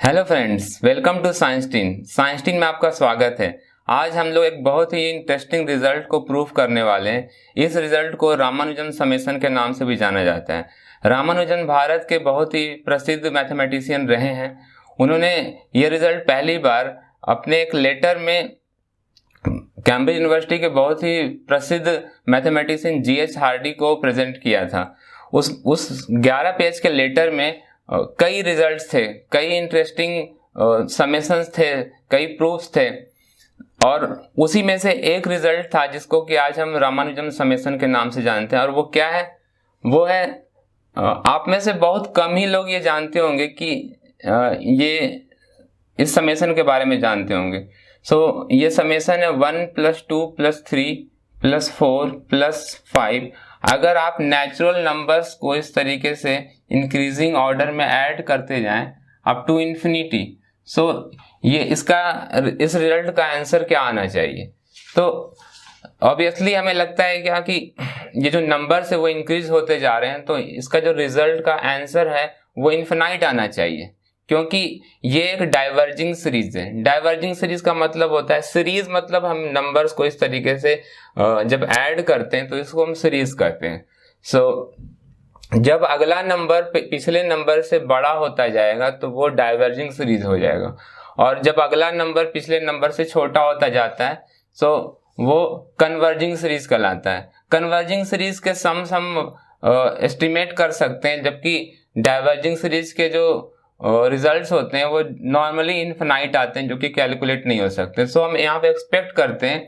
Hello friends, welcome to science teen में आपका स्वागत है। आज हम लोग एक बहुत ही इंटरेस्टिंग रिजल्ट को प्रूव करने वाले हैं। इस रिजल्ट को रामानुजन समेशन के नाम से भी जाना जाता है। रामानुजन भारत के बहुत ही प्रसिद्ध मैथमेटिशियन रहे हैं। उन्होंने ये रिजल्ट पहली बार अपने एक लेटर में कैम्ब्रिज यूनिवर्सिटी के बहुत ही प्रसिद्ध मैथमेटिशियन जीएच हार्डी को प्रेजेंट किया था। उस 11 पेज के लेटर में कई रिजल्ट्स थे, कई इंटरेस्टिंग समेशंस थे, कई प्रूफ्स थे और उसी में से एक रिजल्ट था जिसको कि आज हम रामानुजन समेशन के नाम से जानते हैं। और वो क्या है? वो है, आप में से बहुत कम ही लोग ये जानते होंगे कि ये इस समेशन के बारे में जानते होंगे। ये समेशन है 1 + 2 + 3 + 4 + 5। अगर आप नेचुरल नंबर्स को इस तरीके से इंक्रीजिंग ऑर्डर में ऐड करते जाएं अप टू इन्फिनिटी, ये इस रिजल्ट का आंसर क्या आना चाहिए? तो ऑब्वियसली हमें लगता है क्या कि ये जो नंबर्स है वो इंक्रीज होते जा रहे हैं, तो इसका जो रिजल्ट का आंसर है वो इन्फिनाइट आना चाहिए, क्योंकि ये एक डाइवर्जिंग सीरीज है। डाइवर्जिंग सीरीज का मतलब होता है, सीरीज मतलब हम नंबर्स को इस तरीके से जब ऐड करते हैं तो इसको हम सीरीज कहते हैं। जब अगला नंबर पिछले नंबर से बड़ा होता जाएगा तो वो डाइवर्जिंग सीरीज हो जाएगा, और जब अगला नंबर पिछले नंबर से छोटा होता जाता है वो कन्वर्जिंग सीरीज कहलाता है। कन्वर्जिंग सीरीज के सम्स हम एस्टिमेट कर सकते हैं, जबकि डाइवर्जिंग सीरीज के जो रिजल्ट्स होते हैं वो नॉर्मली इनफिनाइट आते हैं, जो कि कैलकुलेट नहीं हो सकते। हम यहाँ पे एक्सपेक्ट करते हैं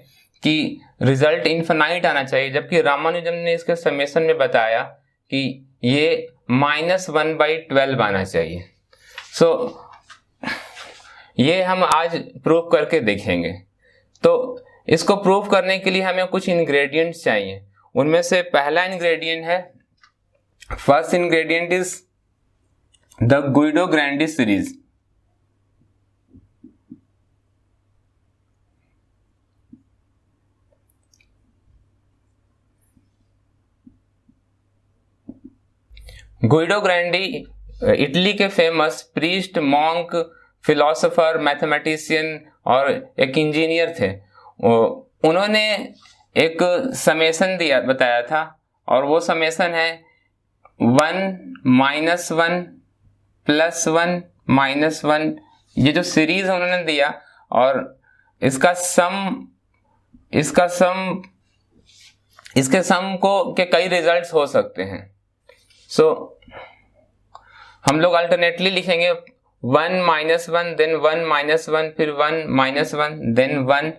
कि रिजल्ट इनफिनाइट आना चाहिए, जबकि रामानुजन ने इसके समेशन में बताया कि ये -1/12 आना चाहिए। ये हम आज प्रूव करके देखेंगे। तो इसको प्रूव करने के लिए हमें कुछ इंग्रेडिएंट्स चाहिए। उनमें से पहला इंग्रेडिएंट है, first ingredient is the Guido Grandi series. Guido Grandi Italy के famous priest, monk, philosopher, mathematician और एक इंजीनियर थे। उन्होंने एक समेशन बताया था, और वो समेशन है 1 - 1 + 1 - 1। ये जो सीरीज उन्होंने दिया, और इसके सम के कई रिजल्ट्स हो सकते हैं। हम लोग अल्टरनेटली लिखेंगे 1 - 1 देन 1 - 1 फिर 1 - 1 then 1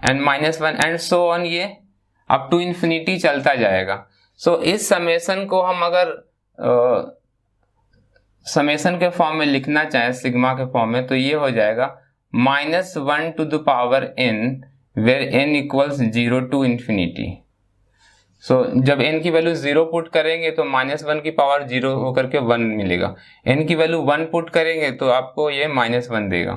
and -1 and so on. ये अप टू इन्फिनिटी चलता जाएगा। इस समेशन को हम अगर समेशन के फॉर्म में लिखना चाहें, सिग्मा के फॉर्म में, तो ये हो जाएगा -1 to the power n where n equals 0 to infinity। जब n की वैल्यू 0 पुट करेंगे तो -1 की पावर 0 होकर के 1 मिलेगा। n की वैल्यू 1 पुट करेंगे तो आपको ये -1 देगा।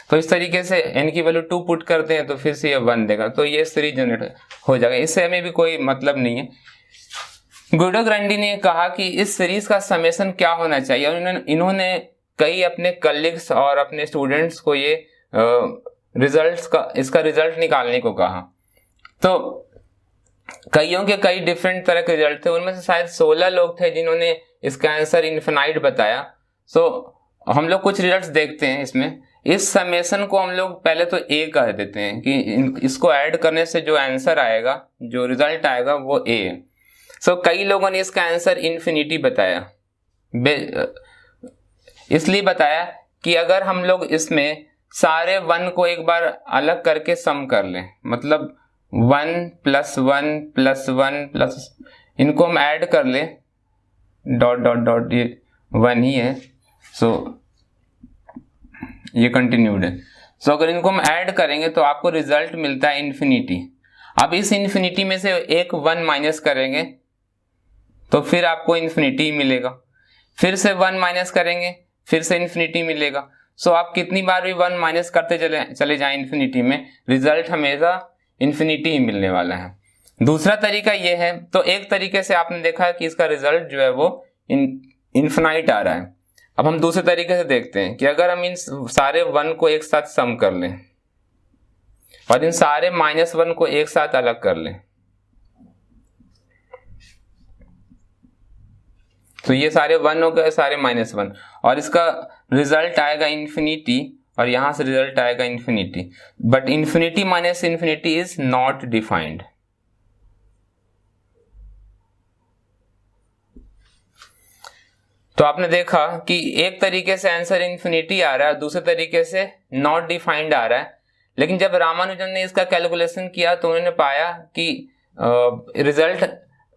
तो इस तरीके से n की वैल्यू 2 पुट करते हैं तो फिर से ये 1 देगा। तो ये सीरीज जनरेट हो जाएगा। इससे हमें भी कोई मतलब नहीं है। गुइडो-ग्रैंडी ने कहा कि इस सीरीज का समेशन क्या होना चाहिए, और इन्होंने कई अपने कलीग्स और अपने स्टूडेंट्स को ये इसका रिजल्ट निकालने को कहा। तो कईयों के कई डिफरेंट तरह के रिजल्ट थे। उनमें से शायद 16 लोग थे जिन्होंने इसका आंसर इन्फिनाइट बताया। हम लोग कुछ रिजल्ट्स देखते हैं इसमें। इस समेशन को हम लोग पहले तो ए कह देते हैं कि इसको ऐड करने से जो आंसर आएगा, जो रिजल्ट आएगा वो ए है। कई लोगों ने इसका आंसर इन्फिनिटी बताया। इसलिए बताया कि अगर हम लोग इसमें सारे 1 को एक बार अलग करके सम कर लें, मतलब 1 + 1 + 1 प्लस इनको हम ऐड कर लें, ... ये 1 ही है, ये कंटिन्यूड है। अगर इनको हम ऐड करेंगे तो आपको रिजल्ट मिलता है इन्फिनिटी। अब इस इन्फिनिटी में से एक 1 माइनस करेंगे तो फिर आपको इन्फिनिटी मिलेगा। फिर से 1 माइनस करेंगे, फिर से इन्फिनिटी मिलेगा। आप कितनी बार भी 1 माइनस करते चले जाएं इन्फिनिटी में, रिजल्ट हमेशा इन्फिनिटी ही मिलने वाला है। दूसरा तरीका ये है, तो एक तरीके से आपने देखा कि इसका रिजल्ट जो है वो इन्फिनाइट आ रहा है। अब हम दूसरे तरीके से देखते हैं कि अगर हम इन सारे 1 को एक साथ सम कर लें और इन सारे -1 को एक साथ अलग कर लें, तो ये सारे 1 हो गए, सारे -1, और इसका रिजल्ट आएगा इंफिनिटी और यहां से रिजल्ट आएगा infinity, but infinity minus infinity is not defined. तो आपने देखा कि एक तरीके से आंसर इंफिनिटी आ रहा है, दूसरे तरीके से नॉट डिफाइंड आ रहा है। लेकिन जब रामानुजन ने इसका कैलकुलेशन किया तो उन्होंने पाया कि रिजल्ट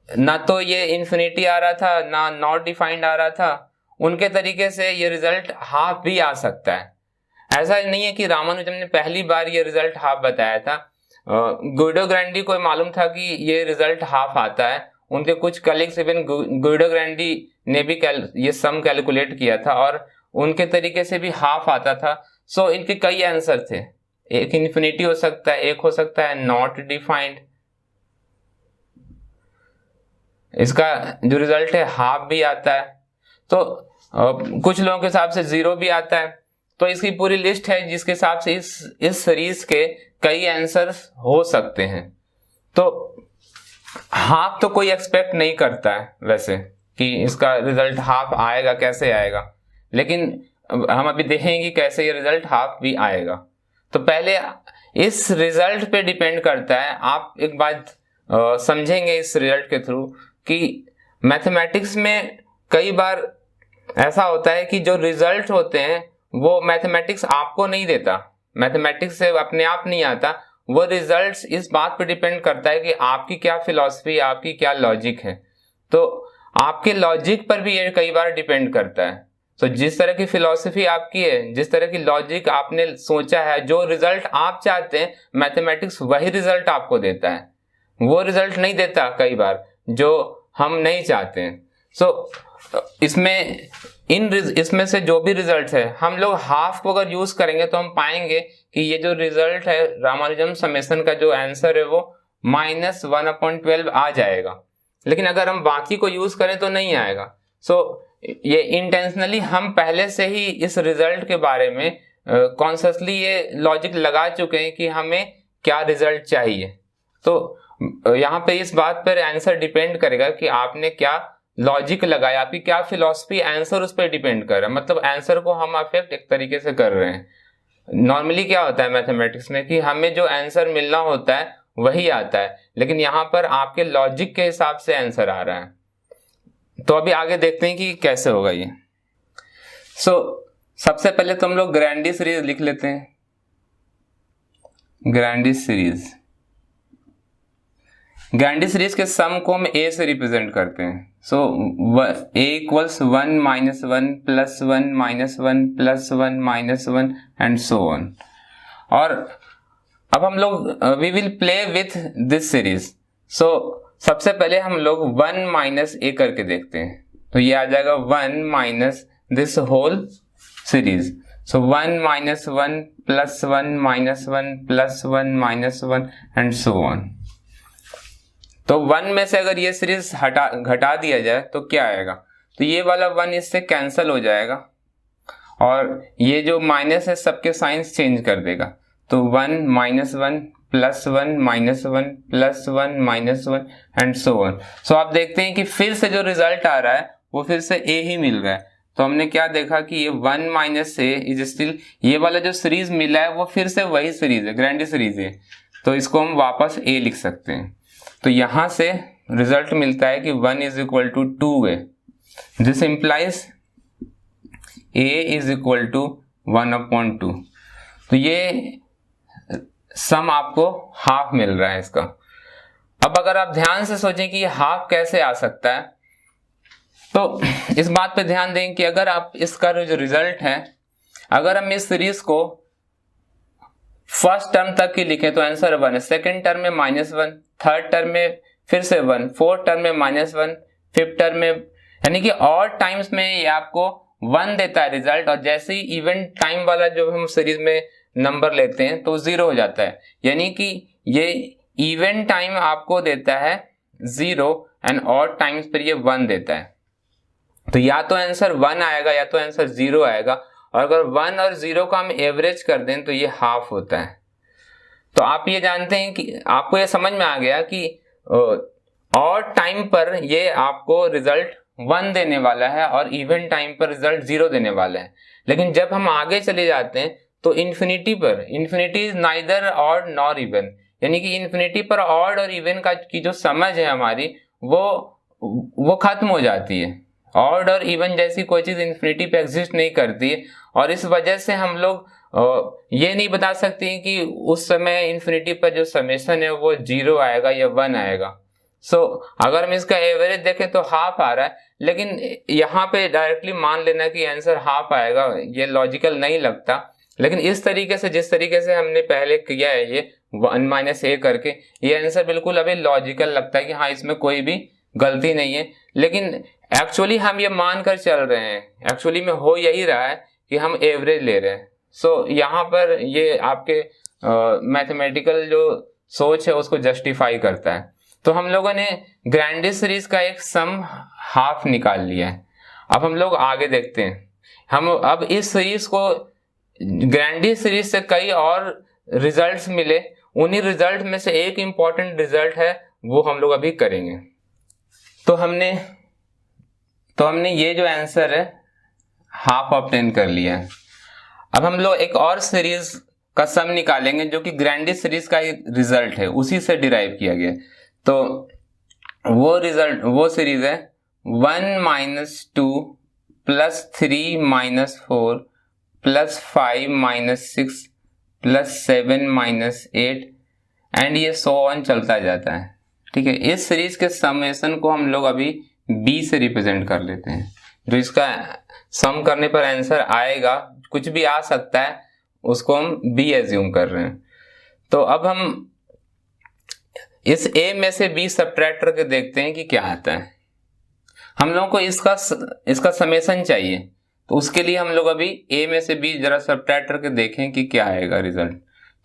ना तो ये इंफिनिटी आ रहा था ना नॉट डिफाइंड आ रहा था। उनके तरीके से ये रिजल्ट हाफ भी आ सकता है। ऐसा नहीं है कि रामानुजन ने पहली बार ये रिजल्ट हाफ बताया था। गुइडो ग्रैंडी को मालूम था कि ये रिजल्ट हाफ आता है। उनके कुछ कलीग्स इवन गुइडो ग्रैंडी ने भी ये सम कैलकुलेट किया था और उनके तरीके से भी हाफ आता था। सो इनके कई आंसर थे, एक इंफिनिटी हो सकता है, एक हो सकता है नॉट डिफाइंड। इसका जो रिजल्ट है हाफ भी आता है, तो कुछ लोगों के हिसाब से 0 भी आता है। तो इसकी पूरी लिस्ट है जिसके हिसाब से इस सीरीज के कई आंसर हो सकते हैं। तो हाफ तो कोई एक्सपेक्ट नहीं करता है वैसे कि इसका रिजल्ट हाफ आएगा, कैसे आएगा, लेकिन हम अभी देखेंगे कैसे ये रिजल्ट हाफ भी आएगा। तो पहले इस रिजल्ट पे डिपेंड करता है। आप एक बात समझेंगे इस रिजल्ट के थ्रू कि मैथमेटिक्स में कई बार ऐसा होता है कि जो रिजल्ट होते हैं वो मैथमेटिक्स आपको नहीं देता, मैथमेटिक्स से अपने आप नहीं आता। वो रिजल्ट्स इस बात पे डिपेंड करता है कि आपकी क्या फिलॉसफी, आपकी क्या लॉजिक है। तो आपके लॉजिक पर भी ये कई बार डिपेंड करता है। तो जिस तरह की फिलॉसफी आपकी है, जिस तरह की लॉजिक आपने सोचा है, जो रिजल्ट आप चाहते हैं, मैथमेटिक्स वही रिजल्ट आपको देता है। वो रिजल्ट नहीं देता कई बार जो हम नहीं चाहते हैं। सो इसमें से जो भी रिजल्ट है, हम लोग हाफ को अगर यूज करेंगे तो हम पाएंगे कि ये जो रिजल्ट है रामानुजन समेशन का जो आंसर है वो -1/12 आ जाएगा। लेकिन अगर हम बाकी को यूज करें तो नहीं आएगा। सो ये इंटेंशनली हम पहले से ही इस रिजल्ट के बारे में कॉन्शियसली ये लॉजिक लगा चुके हैं कि हमें क्या रिजल्ट चाहिए। तो यहाँ पे इस बात पर आंसर डिपेंड करेगा कि आपने क्या लॉजिक लगाया, आपकी क्या फिलॉसफी, आंसर उस पर डिपेंड कर रहा है। मतलब आंसर को हम अफेक्ट एक तरीके से कर रहे हैं। नॉर्मली क्या होता है मैथमेटिक्स में कि हमें जो आंसर मिलना होता है वही आता है, लेकिन यहाँ पर आपके लॉजिक के हिसाब से आंसर आ रहा है। तो अभी आगे देखते हैं कि कैसे होगा ये। सबसे पहले तो हम लोग ग्रैंडी सीरीज लिख लेते हैं। ग्रैंडी सीरीज के सम को हम a से रिप्रेजेंट करते हैं। a = 1 - 1 + 1 - 1 + 1 - 1 and so on. और अब हम लोग we will play with this series. सबसे पहले हम लोग 1 - a करके देखते हैं। तो ये आ जाएगा 1 - this whole series. 1 - 1 + 1 - 1 + 1 - 1 and so on. तो 1 में से अगर ये सीरीज घटा दिया जाए तो क्या आएगा? तो ये वाला 1 इससे कैंसिल हो जाएगा और ये जो माइनस है सबके साइंस चेंज कर देगा। तो 1 - 1 + 1 - 1 + 1 - 1 एंड सो ऑन। सो आप देखते हैं कि फिर से जो रिजल्ट आ रहा है वो फिर से a ही मिल रहा है। तो हमने क्या देखा कि ये 1 - a इज स्टिल, ये वाला जो सीरीज मिला है वो फिर से वही सीरीज है, ग्रैंडी सीरीज है। तो इसको हम वापस a लिख सकते हैं। तो यहां से रिजल्ट मिलता है कि 1 = 2a। This implies a = 1/2। तो ये सम आपको हाफ मिल रहा है इसका। अब अगर आप ध्यान से सोचें कि हाफ कैसे आ सकता है, तो इस बात पे ध्यान दें कि अगर आप इसका जो रिजल्ट है, अगर हम इस सीरीज को फर्स्ट टर्म तक की लिखें तो आंसर 1 है, सेकेंड टर्म में -1, थर्ड टर्म में फिर से 1, फोर्थ टर्म में -1, फिफ्थ टर्म में, यानी कि और टाइम्स में ये आपको 1 देता है रिजल्ट। और जैसे ही इवेंट टाइम वाला जो हम सीरीज में नंबर लेते हैं तो 0 हो जाता है, यानी कि ये इवेंट टाइम आपको देता है 0 एंड और टाइम्स पर ये 1 देता है। तो या तो आंसर 1 आएगा या तो आंसर 0 आएगा, और अगर 1 और 0 का हम एवरेज कर दें तो ये हाफ होता है। तो आप ये जानते हैं कि आपको ये समझ में आ गया कि और टाइम पर ये आपको रिजल्ट 1 देने वाला है और इवन टाइम पर रिजल्ट 0 देने वाला है। लेकिन जब हम आगे चले जाते हैं तो इन्फिनिटी पर, infinity is neither odd nor even, यानी कि इन्फिनिटी पर ऑड और इवन का की जो समझ है हमारी वो खत्म हो जाती है। ऑड और इवन जैसी कोई चीज इन्फिनिटी पे एग्जिस्ट नहीं करती है, और इस वजह से हम लोग ये नहीं बता सकते कि उस समय इन्फिनिटी पर जो समेशन है वो 0 आएगा या 1 आएगा। अगर हम इसका एवरेज देखें तो हाफ आ रहा है, लेकिन यहाँ पे डायरेक्टली मान लेना कि आंसर हाफ आएगा ये लॉजिकल नहीं लगता। लेकिन इस तरीके से, जिस तरीके से हमने पहले किया है ये 1 - a करके, ये आंसर बिल्कुल अभी लॉजिकल लगता है कि हाँ इसमें कोई भी गलती नहीं है। लेकिन एक्चुअली हम ये मान कर चल रहे हैं, एक्चुअली में हो यही रहा है कि हम एवरेज ले रहे हैं। यहाँ पर ये आपके मैथमेटिकल जो सोच है उसको जस्टिफाई करता है। तो हम लोगों ने ग्रैंडिस सीरीज का एक सम हाफ निकाल लिया है। अब हम लोग आगे देखते हैं। हम अब इस सीरीज को, ग्रैंडिस सीरीज से कई और रिजल्ट्स मिले, उन्हीं रिजल्ट में से एक इंपॉर्टेंट रिजल्ट है वो हम लोग अभी करेंगे। तो हमने ये जो आंसर है हाफ ऑब्टेन कर लिया है। अब हम लोग एक और सीरीज का सम निकालेंगे जो कि ग्रैंडिस सीरीज का रिजल्ट है, उसी से डिराइव किया गया। तो वो सीरीज है 1 - 2 + 3 - 4 + 5 - 6 + 7 - 8 एंड ये सो ऑन चलता जाता है। ठीक है, इस सीरीज के समेशन को हम लोग अभी b से रिप्रेजेंट कर लेते हैं। जो इसका सम करने पर आंसर आएगा, कुछ भी आ सकता है, उसको हम b एज्यूम कर रहे हैं। तो अब हम इस a में से b सब्ट्रैक्ट करके देखते हैं कि क्या आता है। हम लोगों को इसका समेशन चाहिए, तो उसके लिए हम लोग अभी a में से b जरा सब्ट्रैक्ट करके देखें कि क्या आएगा रिजल्ट।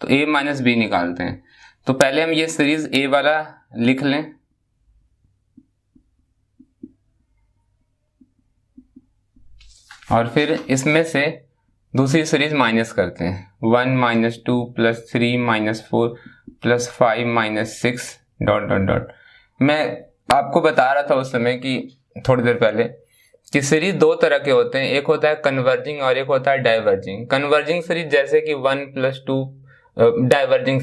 तो a - b निकालते हैं। तो पहले हम ये सीरीज a वाला लिख लें, और फिर इसमें से दूसरी सीरीज माइनस करते हैं। 1 - 2 + 3 - 4 + 5 - 6 ... मैं आपको बता रहा था उस समय कि थोड़ी देर पहले कि सीरीज दो तरह के होते हैं, एक होता है कन्वर्जिंग और एक होता है डाइवर्जिंग। कन्वर्जिंग सीरीज जैसे कि 1 + 2, डाइवर्जिंग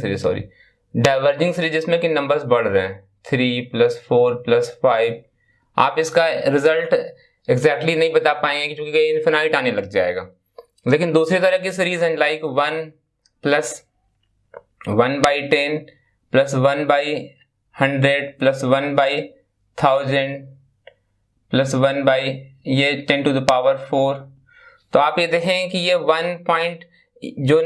सीरीज जिसमें कि नंबर्स बढ़ रहे हैं, 3 + 4 + 5। आप इसका रिजल्ट एग्जैक्टली नहीं बता पाएंगे क्योंकि इनफिनाइट आने लग जाएगा। लेकिन दूसरी तरह की सीरीज है लाइक 1 + 1/10 + 1/100 + 1/1000 + 1/10⁴। तो आप ये देखें कि ये 1 पॉइंट जो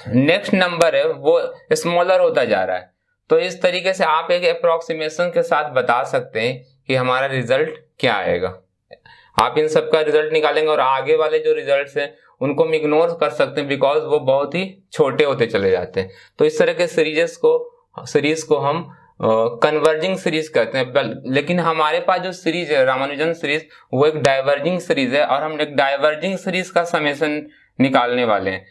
नेक्स्ट नंबर है वो स्मॉलर होता जा रहा है। तो इस तरीके से आप एक अप्रोक्सीमेशन के साथ बता सकते हैं कि हमारा रिजल्ट क्या आएगा। आप इन सब का रिजल्ट निकालेंगे और आगे वाले जो रिजल्ट्स हैं उनको हम इग्नोर कर सकते हैं बिकॉज वो बहुत ही छोटे होते चले जाते हैं। तो इस तरह के सीरीज को हम कन्वर्जिंग सीरीज कहते हैं। लेकिन हमारे पास जो सीरीज है रामानुजन सीरीज, वो एक डाइवर्जिंग सीरीज है और हम एक डाइवर्जिंग सीरीज का समेशन निकालने वाले हैं।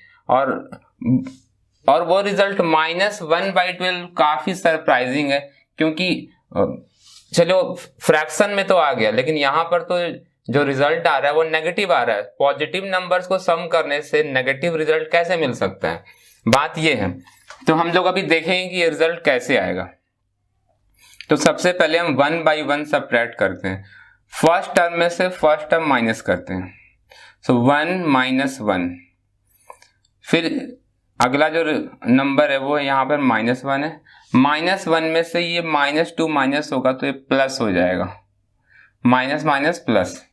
और वो रिजल्ट -1/12 काफी सरप्राइजिंग है, क्योंकि चलो फ्रैक्शन में तो आ गया, लेकिन यहाँ पर तो जो रिजल्ट आ रहा है वो नेगेटिव आ रहा है। पॉजिटिव नंबर्स को सम करने से नेगेटिव रिजल्ट कैसे मिल सकता है, बात ये है। तो हम लोग अभी देखेंगे कि ये रिजल्ट कैसे आएगा। तो सबसे पहले हम 1/1 सब्ट्रैक्ट करते हैं। फर्स्ट टर्म में से फर्स्ट टर्म माइनस करते हैं। 1 - 1, फिर अगला जो नंबर है वो यहाँ पर -1 है। -1 में से ये -2 माइनस होगा तो ये प्लस हो जाएगा, माइनस प्लस।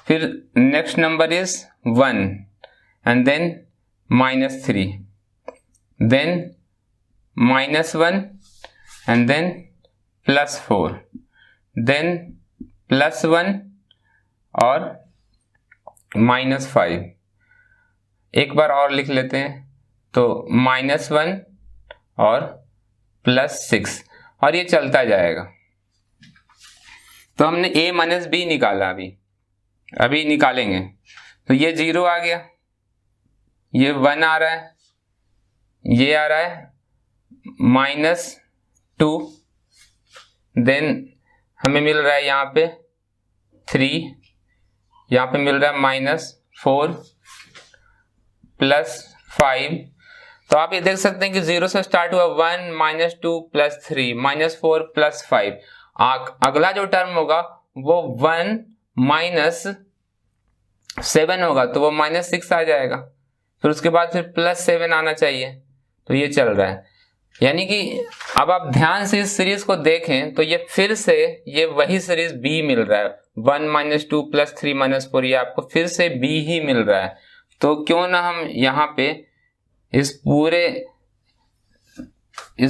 फिर next number is 1 and then -3, then -1 and then +4, then +1 और -5। एक बार और लिख लेते हैं, तो -1 और +6, और ये चलता जाएगा। तो हमने a माइनस बी निकाला, अभी निकालेंगे। तो ये 0 आ गया, ये 1 आ रहा है, ये आ रहा है -2, देन हमें मिल रहा है यहाँ पे 3, यहाँ पे मिल रहा है -4 +5। तो आप ये देख सकते हैं कि 0 से स्टार्ट हुआ 1 -2 +3 -4 +5। अगला जो टर्म होगा वो 1 -7 होगा, तो वो -6 आ जाएगा। फिर उसके बाद फिर +7 आना चाहिए। तो ये चल रहा है, यानी कि अब आप ध्यान से इस सीरीज को देखें तो ये फिर से ये वही सीरीज B मिल रहा है, 1 -2 +3 -4, ये आपको फिर से B ही मिल रहा है। तो क्यों ना हम यहाँ पे इस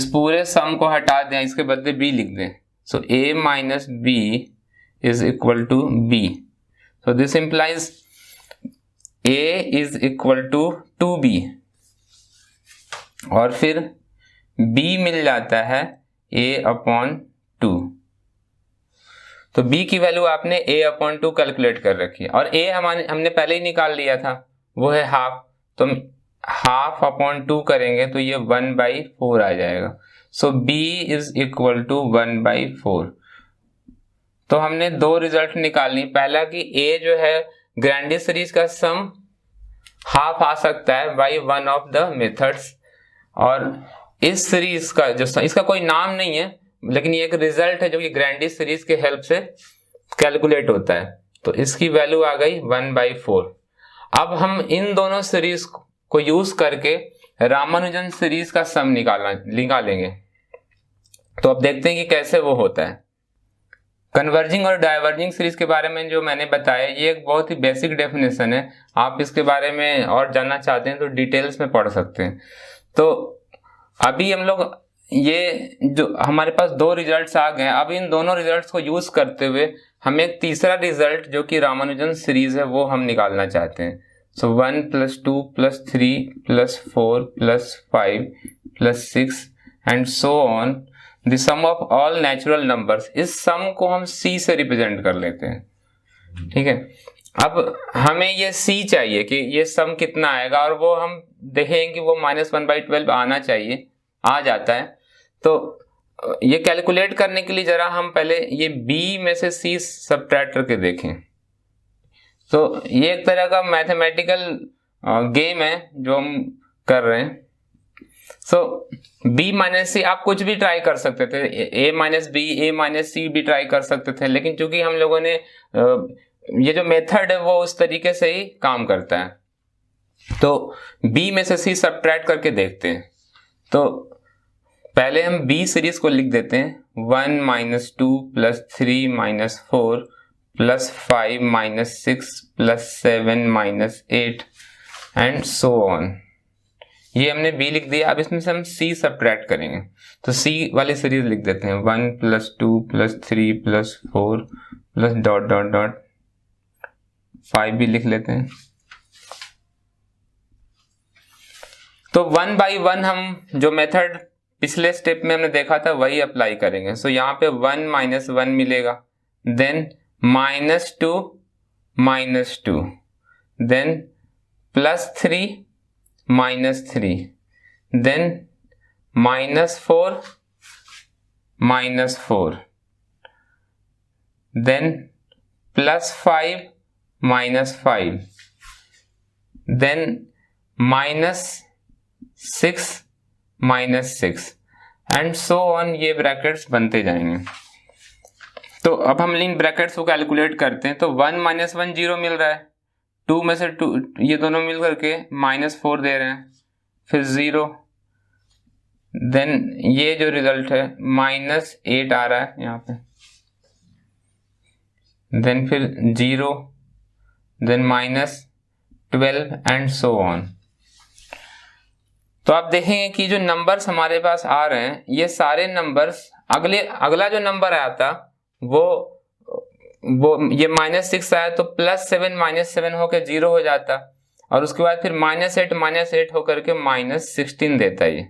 पूरे सम को हटा दें, इसके बदले B लिख दें। So A minus B is equal to B। So this implies A is equal to 2B, और फिर B मिल जाता है A/2। तो B की वैल्यू आपने A/2 कैलकुलेट कर रखी है, और A हमने पहले ही निकाल लिया था, वो है हाफ। तो 1/2 करेंगे तो ये 1/4 आ जाएगा। सो B इज इक्वल टू 1/4। तो हमने दो रिजल्ट निकालनी, पहला कि A जो है ग्रैंडिस सीरीज का सम हाफ आ सकता है by one of the methods, और इस सीरीज का जो इसका कोई नाम नहीं है, लेकिन ये एक रिजल्ट है जो कि ग्रैंडिस सीरीज के हेल्प से कैलकुलेट होता है। तो इसकी वैल्यू आ गई 1/4। अब हम इन दोनों सीरीज को यूज करके रामानुजन सीरीज का सम निकालेंगे। तो अब देखते हैं कि कैसे वो होता है। कन्वर्जिंग और डाइवर्जिंग सीरीज के बारे में जो मैंने बताया, ये एक बहुत ही बेसिक डेफिनेशन है। आप इसके बारे में और जानना चाहते हैं तो डिटेल्स में पढ़ सकते हैं। तो अभी हम लोग ये जो हमारे पास दो रिजल्ट्स आ गए, अब इन दोनों रिजल्ट्स को यूज करते हुए हमें एक तीसरा रिजल्ट जो कि रामानुजन सीरीज है वो हम निकालना चाहते हैं। सो 1 + 2 + 3 + 4 + 5 + 6 and so on the sum of all natural numbers. इस सम को हम C से रिप्रेजेंट कर लेते हैं, ठीक है। अब हमें ये C चाहिए कि ये सम कितना आएगा, और वो हम देखेंगे कि वो -1/12 आना चाहिए, आ जाता है। तो ये कैलकुलेट करने के लिए जरा हम पहले ये B में से C सब्ट्रैक्ट करके देखें। तो ये एक तरह का मैथमेटिकल गेम है जो हम कर रहे हैं। सो B माइनस C आप कुछ भी ट्राई कर सकते थे, A minus B, A minus C भी ट्राई कर सकते थे, लेकिन चूंकि हम लोगों ने ये जो मेथड है वो उस तरीके से ही काम करता है। तो B में से C सब्ट्रैक्ट करके देखते हैं। तो पहले हम B सीरीज को लिख देते हैं, 1 - 2 + 3 - 4 + 5 - 6 + 7 - 8 एंड सो ऑन। ये हमने B लिख दिया। अब इसमें से हम C सब्ट्रैक्ट करेंगे, तो C वाली सीरीज लिख देते हैं, 1 + 2 + 3 + 4 + ... 5 भी लिख लेते हैं। तो 1/1 हम जो मेथड पिछले स्टेप में हमने देखा था वही अप्लाई करेंगे। सो यहाँ पे 1 - 1 मिलेगा, then -2 -2, then +3 -3, then -4 -4, then +5 -5, then -6 -6 and so on. ये ब्रैकेट्स बनते जाएंगे। तो अब हम इन ब्रैकेट्स को कैलकुलेट करते हैं। तो 1 - 1 0 मिल रहा है, 2 में से 2 ये दोनों मिल करके -4 दे रहे हैं, फिर 0, देन ये जो रिजल्ट है -8 आ रहा है यहाँ पे, देन फिर 0, देन -12 एंड सो ऑन। तो आप देखेंगे कि जो नंबर्स हमारे पास आ रहे हैं ये सारे नंबर्स अगला जो नंबर आया था वो ये -6 आया, तो +7 -7 होकर 0 हो जाता, और उसके बाद फिर -8 होकर के -16 देता है ये।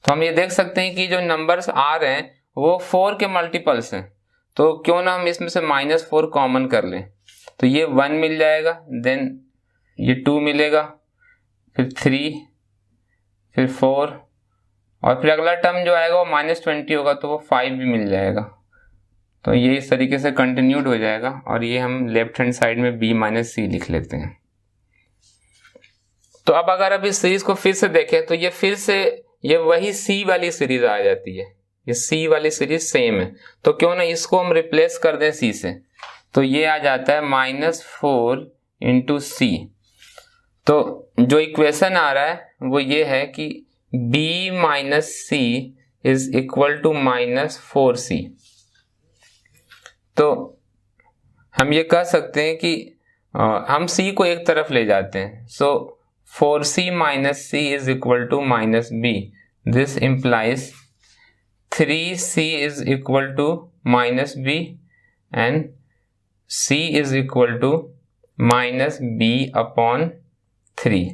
तो हम ये देख सकते हैं कि जो नंबर्स आ रहे हैं वो 4 के मल्टीपल्स हैं। तो क्यों ना हम इसमें से -4 कॉमन कर लें, तो ये 1 मिल जाएगा, देन ये 2 मिलेगा, फिर 3, फिर 4, और फिर अगला टर्म जो आएगा वो -20 होगा तो वो 5 भी मिल जाएगा। तो ये इस तरीके से कंटिन्यूड हो जाएगा, और ये हम लेफ्ट हैंड साइड में b - c लिख लेते हैं। तो अब अगर अब इस सीरीज को फिर से देखें तो ये फिर से ये वही c वाली सीरीज आ जाती है, ये c वाली सीरीज सेम है, तो क्यों ना इसको हम रिप्लेस कर दें c से, तो ये आ जाता है -4 × c। तो जो इक्वेशन आ रहा है वो ये है कि b - c is equal to -4c। तो हम ये कह सकते हैं कि हम c को एक तरफ ले जाते हैं, so 4c - c is equal to -b। This implies 3c is equal to -b and c is equal to -b/3।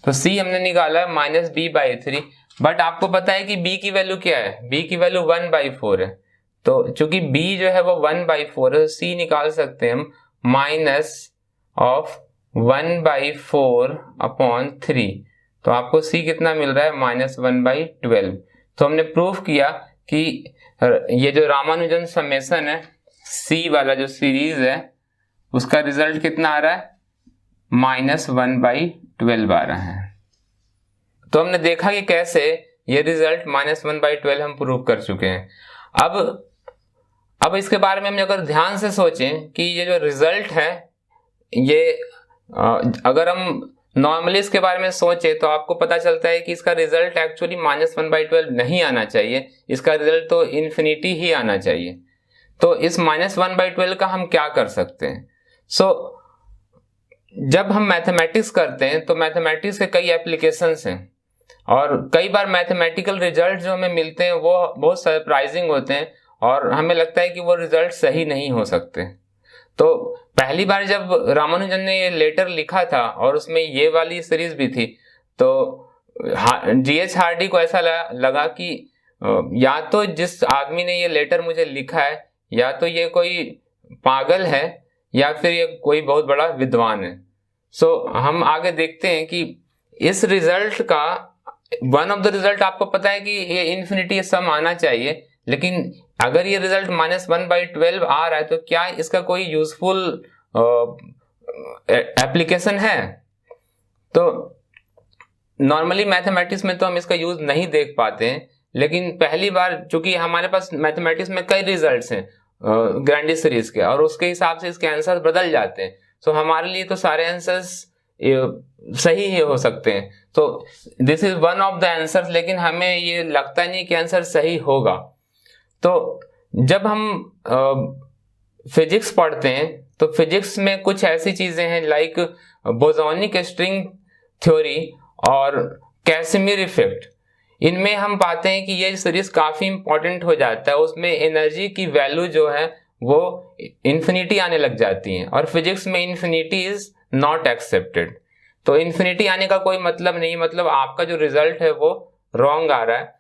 तो c हमने निकाला है -b/3, बट आपको पता है कि b की वैल्यू क्या है, b की वैल्यू 1/4 है। तो चूंकि b जो है वो 1/4 है, c निकाल सकते हैं हम -1/4/3। तो आपको c कितना मिल रहा है, -1/12। तो हमने प्रूफ किया कि ये जो रामानुजन समेशन है c वाला जो सीरीज है उसका रिजल्ट कितना आ रहा है, -1/12 आ रहा है। तो हमने देखा कि कैसे ये रिजल्ट -1/12 हम प्रूव कर चुके हैं। अब इसके बारे में हम अगर ध्यान से सोचें कि ये जो रिजल्ट है ये अगर हम नॉर्मली इसके बारे में सोचें तो आपको पता चलता है कि इसका रिजल्ट एक्चुअली -1/12 नहीं आना चाहिए, इसका रिजल्ट तो इन्फिनिटी ही आना चाहिए। तो इस -1/12 का हम क्या कर सकते हैं? जब हम मैथमेटिक्स करते हैं तो मैथमेटिक्स के कई एप्लीकेशंस हैं, और कई बार मैथमेटिकल रिजल्ट जो हमें मिलते हैं वो बहुत सरप्राइजिंग होते हैं, और हमें लगता है कि वो रिजल्ट सही नहीं हो सकते। तो पहली बार जब रामानुजन ने ये लेटर लिखा था और उसमें ये वाली सीरीज भी थी, तो G.H. हार्डी को ऐसा लगा कि या तो जिस आदमी ने ये लेटर मुझे लिखा है या तो ये कोई पागल है या फिर ये कोई बहुत बड़ा विद्वान है। हम आगे देखते हैं कि इस रिजल्ट का वन ऑफ द रिजल्ट आपको पता है कि ये इन्फिनिटी सम आना चाहिए, लेकिन अगर ये रिजल्ट -1/12 आ रहा है तो क्या इसका कोई यूजफुल एप्लीकेशन है? तो नॉर्मली मैथमेटिक्स में तो हम इसका यूज नहीं देख पाते हैं, लेकिन पहली बार चूंकि हमारे पास मैथमेटिक्स में कई रिजल्ट्स हैं ग्रैंडी सीरीज के, और उसके हिसाब से इसके आंसर बदल जाते हैं। हमारे लिए तो सारे आंसर्स सही ही हो सकते हैं। तो this is one of the answers, लेकिन हमें ये लगता नहीं कि आंसर सही होगा। तो जब हम फिजिक्स पढ़ते हैं तो फिजिक्स में कुछ ऐसी चीजें हैं लाइक बोसोनिक स्ट्रिंग थ्योरी और कैसिमिर इफेक्ट, इनमें हम पाते हैं कि ये सीरीज काफी इंपॉर्टेंट हो जाता है। उसमें एनर्जी की वैल्यू जो है वो इन्फिनिटी आने लग जाती है, और फिजिक्स में इन्फिनिटी इज नॉट एक्सेप्टेड। तो इन्फिनिटी आने का कोई मतलब नहीं, मतलब आपका जो रिजल्ट है वो रॉन्ग आ रहा है।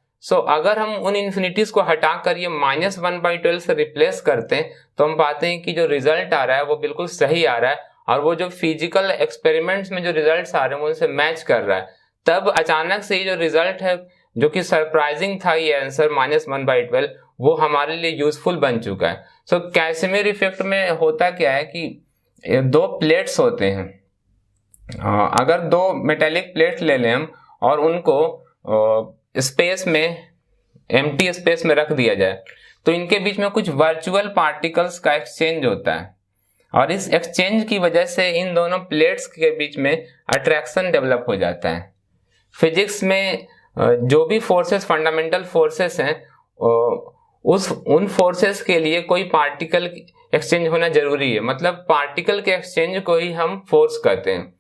अगर हम उन इन्फिनिटीज को हटाकर ये -1/12 से रिप्लेस करते हैं तो हम पाते हैं कि जो रिजल्ट आ रहा है वो बिल्कुल सही आ रहा है, और वो जो फिजिकल एक्सपेरिमेंट्स में जो रिजल्ट्स आ रहे हैं वो उनसे मैच कर रहा है। तब अचानक से ये जो रिजल्ट है जो कि सरप्राइजिंग था, ये आंसर -1/12, वो हमारे लिए यूजफुल बन चुका है। कैसिमिर इफेक्ट में होता क्या है कि दो प्लेट्स होते हैं, अगर दो मेटेलिक प्लेट ले लें हम और उनको स्पेस में, एम्प्टी स्पेस में रख दिया जाए, तो इनके बीच में कुछ वर्चुअल पार्टिकल्स का एक्सचेंज होता है, और इस एक्सचेंज की वजह से इन दोनों प्लेट्स के बीच में अट्रैक्शन डेवलप हो जाता है। फिजिक्स में जो भी फोर्सेस, फंडामेंटल फोर्सेस हैं, उन फोर्सेस के लिए कोई पार्टिकल एक्सचेंज होना जरूरी है, मतलब पार्टिकल के एक्सचेंज को ही हम फोर्स कहते हैं।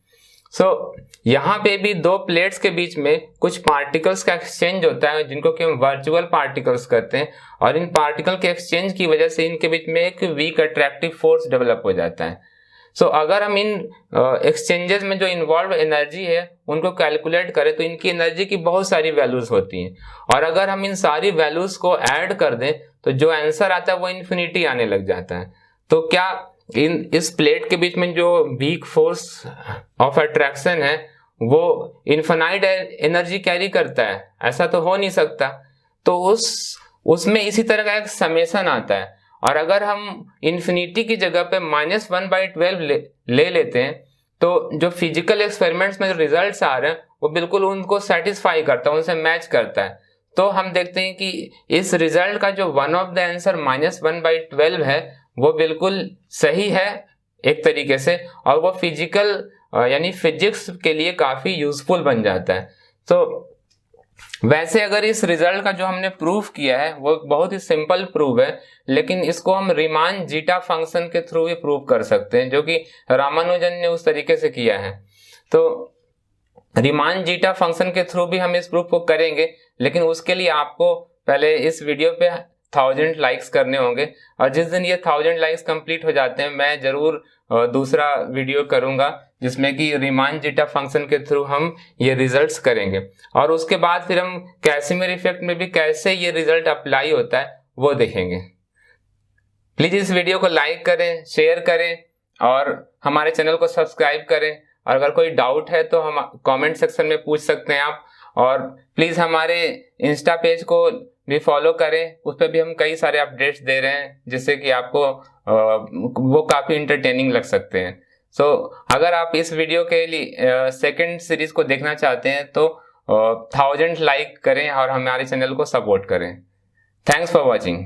यहाँ पे भी दो प्लेट्स के बीच में कुछ पार्टिकल्स का एक्सचेंज होता है जिनको कि हम वर्चुअल पार्टिकल्स कहते हैं, और इन पार्टिकल के एक्सचेंज की वजह से इनके बीच में एक वीक अट्रैक्टिव फोर्स डेवलप हो जाता है। अगर हम इन एक्सचेंजेस में जो इन्वॉल्व एनर्जी है उनको कैलकुलेट करें तो इनकी एनर्जी की बहुत सारी वैल्यूज होती हैं, और अगर हम इन सारी वैल्यूज को ऐड कर दें तो जो आंसर आता है वो इन्फिनिटी आने लग जाता है। तो क्या इस प्लेट के बीच में जो वीक फोर्स ऑफ अट्रैक्शन है वो इनफाइनाइट एनर्जी कैरी करता है? ऐसा तो हो नहीं सकता। तो उसमें इसी तरह का एक समेशन आता है, और अगर हम इन्फिनिटी की जगह पे -1/12 ले लेते हैं तो जो फिजिकल एक्सपेरिमेंट्स में जो रिजल्ट्स आ रहे हैं वो बिल्कुल उनको सेटिस्फाई करता है, उनसे मैच करता है। तो हम देखते हैं कि इस रिजल्ट का जो वन ऑफ द आंसर -1/12 है वो बिल्कुल सही है एक तरीके से, और वो फिजिकल यानी फिजिक्स के लिए काफी यूजफुल बन जाता है। तो वैसे अगर इस रिजल्ट का जो हमने प्रूफ किया है वो बहुत ही सिंपल प्रूफ है, लेकिन इसको हम रीमान जीटा फंक्शन के थ्रू भी प्रूव कर सकते हैं, जो कि रामानुजन ने उस तरीके से किया है। तो रीमान जीटा फंक्शन के थ्रू भी हम इस प्रूफ को करेंगे, लेकिन उसके लिए आपको पहले इस वीडियो पे 1000 लाइक्स करने होंगे, और जिस दिन ये 1000 लाइक्स कंप्लीट हो जाते हैं मैं जरूर दूसरा वीडियो करूंगा जिसमें कि रीमान जीटा फंक्शन के थ्रू हम ये रिजल्ट्स करेंगे, और उसके बाद फिर हम कैसिमिर इफेक्ट में भी कैसे ये रिजल्ट अप्लाई होता है वो देखेंगे। प्लीज इस वीडियो को लाइक करें, शेयर करें और हमारे चैनल को सब्सक्राइब करें, और अगर कोई डाउट है तो हम कमेंट सेक्शन में पूछ सकते हैं आप। और प्लीज हमारे इंस्टा पेज को भी फॉलो करें, उस पर भी हम कई सारे अपडेट्स दे रहे हैं जिससे कि आपको वो काफी इंटरटेनिंग लग सकते हैं। सो अगर आप इस वीडियो के लिए सेकंड सीरीज को देखना चाहते हैं तो 1000 लाइक करें और हमारे चैनल को सपोर्ट करें। Thanks for watching.